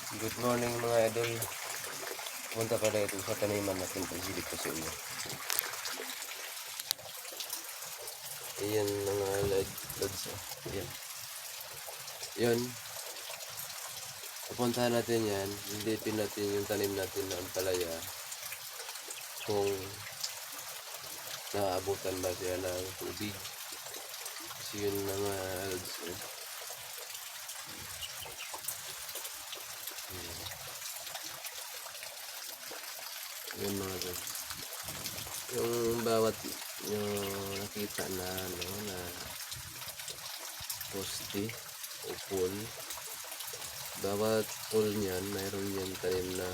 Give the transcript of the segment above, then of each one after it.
Good morning mga idol. Punta pala ito sa taniman natin. Pagsilip ko sa inyo. Ayan mga lods. Ayan. Yun. Pupuntahan natin yan. Lilipin natin yung tanim natin na ampalaya. Kung naaabutan ba siya ng tubig. Kasi yun mga lods. Yun mga lods. Yung bawat yung nakita na na poste o pole, bawat pole niyan mayroon yan tanim na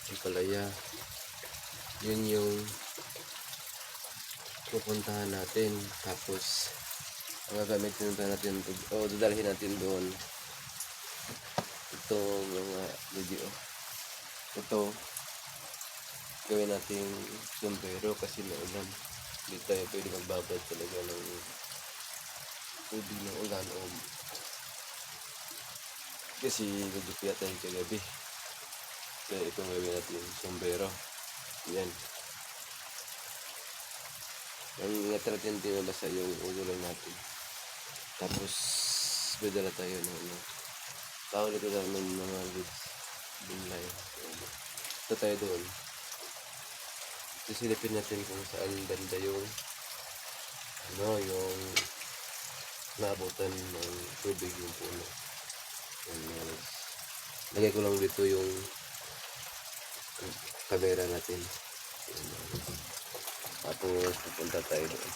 ampalaya. Yun yung pupuntahan natin, tapos gagamitin natin o dadalhin natin doon ito mga video. Ito gawin natin sumbero kasi maulan, hindi tayo pwede magbabad talaga ng tubig ng ulan kasi medyo piyat tayo kagabi, kaya itong gawin natin sumbero. Yan, ang ingat natin hindi mabasa yung ulo lang natin. Tapos bedala tayo ng tawag ito namin mga leads bunlay. Ito tayo doon, sisilipin natin kung saan banda yung yung naabutan ng tubig yung puno. Yan, lagay ko lang dito yung camera natin. Yan, tapos pupunta tayo doon.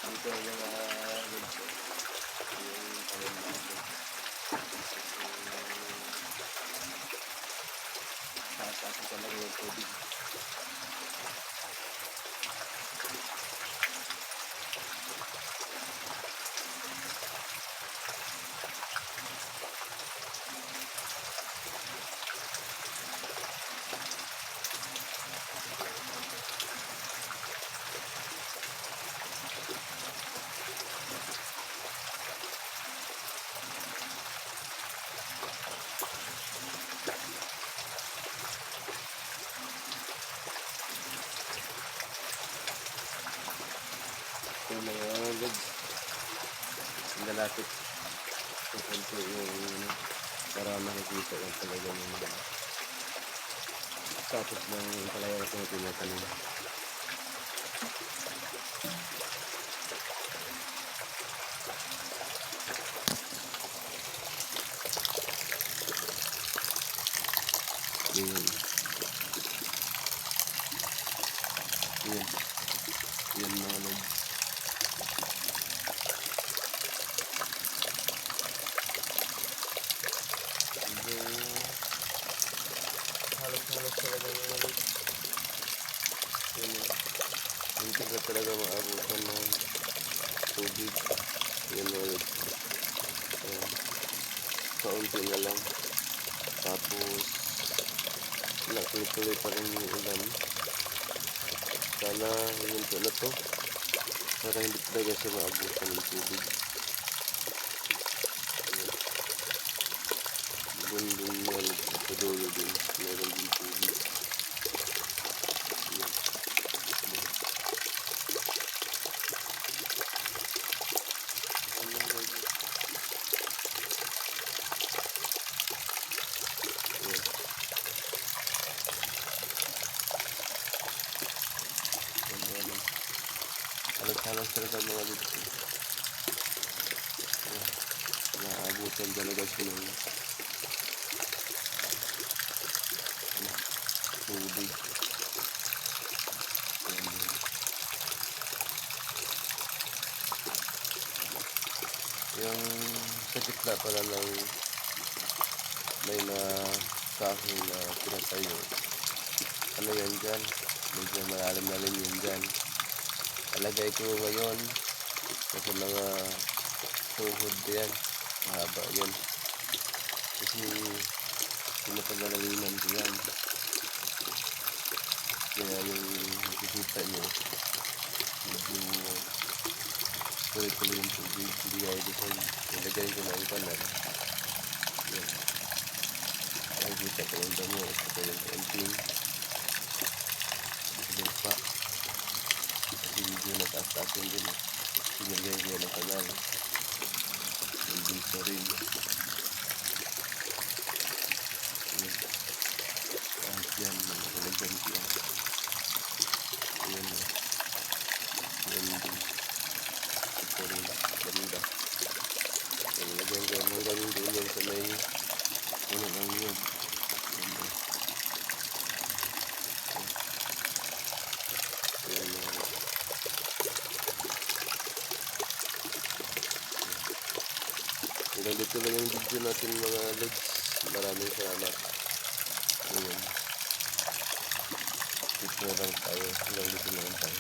Ito yung tanim natin. Taas-taas talaga yung tubig. Yung mga lods, lalapit sa konti yung para makikita lang talaga yung status ng palaya na tinatanim. Yan mga lods. Halos-halos talaga mga lods. Hindi ka talaga maabutan ng tubig. Yan mga lods. Kaunti na lang. Tapos wala, tuloy pa rin yung ulan. Sana huminto na to para hindi talaga siya maabutan ng tubig. Doon yan, sa dulo din, meron din tubig. Ayan. Ano ba yun? Ayan. Ayan. Halos-halos talaga mga dito. Ayan. Naabutan talaga siya ng tubig. Ayan. Yung sa gitna pala ng may na kahoy na pinatayo. Ano yan dyan? Medyo malalim-lalim yun dyan. Alagay ko ngayon kasi mga tuhod yan. Mahaba yan. Kasi pinapaglalaliman ko yan. Kaya yung nakikita nyo, medyo tuloy-tuloy yung tubig. Hindi gaya dito. Nilagay ko na yung kanal. Yan. Nakikita ko yung damo. Ito yung kaunting. Lupa. Kasi medyo nataas-taas yun din. Sinilagay ko yan ng kanal. Yung dito rin. Yan. Kahit yan. Nilagyan ko yan. Ayan. Yan din. Ito rin. Ganda. Nilagyan ko yan hanggang doon yan sa may puno ng yun. Ayan. Hanggang dito lang yung video natin mga lods. Maraming salamat. Ayan. Dito na lang tayo. Hanggang dito na lang tayo.